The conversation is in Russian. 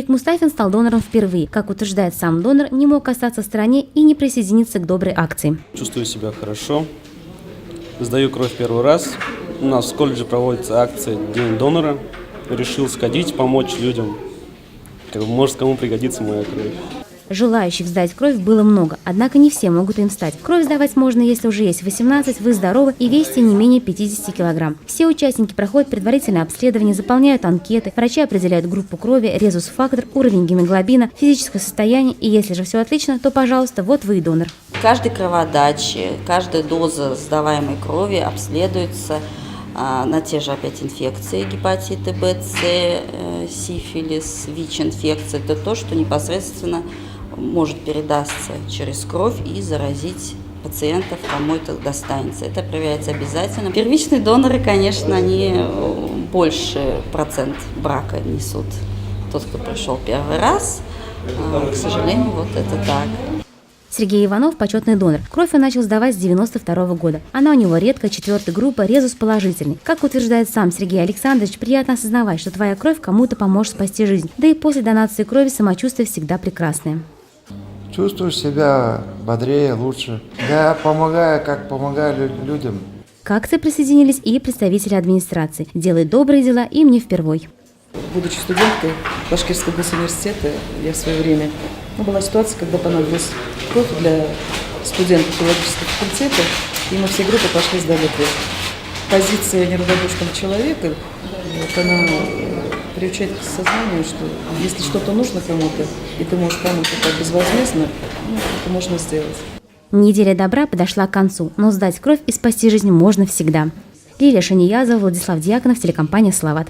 Шурик Мустафин стал донором впервые. Как утверждает сам донор, не мог остаться в стране и не присоединиться к доброй акции. Чувствую себя хорошо. Сдаю кровь первый раз. У нас в колледже проводится акция «День донора». Решил сходить, помочь людям. Может, кому пригодится моя кровь. Желающих сдать кровь было много, однако не все могут им стать. Кровь сдавать можно, если уже есть 18, вы здоровы и весите не менее 50 килограмм. Все участники проходят предварительное обследование, заполняют анкеты, врачи определяют группу крови, резус-фактор, уровень гемоглобина, физическое состояние. И если же все отлично, то, пожалуйста, вот вы и донор. Каждой кроводаче, каждая доза сдаваемой крови обследуется на те же опять инфекции, гепатиты Б, С, сифилис, ВИЧ-инфекция. Это то, что непосредственно может передастся через кровь и заразить пациентов, кому это достанется. Это проверяется обязательно. Первичные доноры, конечно, они больше процент брака несут. Тот, кто пришел первый раз, к сожалению, вот это так. Сергей Иванов – почетный донор. Кровь он начал сдавать с 92 года. Она у него редкая, 4-я группа, резус положительный. Как утверждает сам Сергей Александрович, приятно осознавать, что твоя кровь кому-то поможет спасти жизнь. Да и после донации крови самочувствие всегда прекрасное. Чувствуешь себя бодрее, лучше. Я помогаю, как помогаю людям. К акции присоединились и представители администрации. Делай добрые дела им не впервой. Будучи студенткой Башкирского госуниверситета, я в свое время была ситуация, когда понадобилась кровь для студентов филологического факультета, и мы все группы пошли сдали кровь. Позиция неравнодушного человека, вот она приучает к сознанию, что если что-то нужно кому-то, и ты можешь кому-то так безвозмездно, это можно сделать. Неделя добра подошла к концу, но сдать кровь и спасти жизнь можно всегда. Лилия Шаниязова, Владислав Дьяконов, телекомпания «Салават».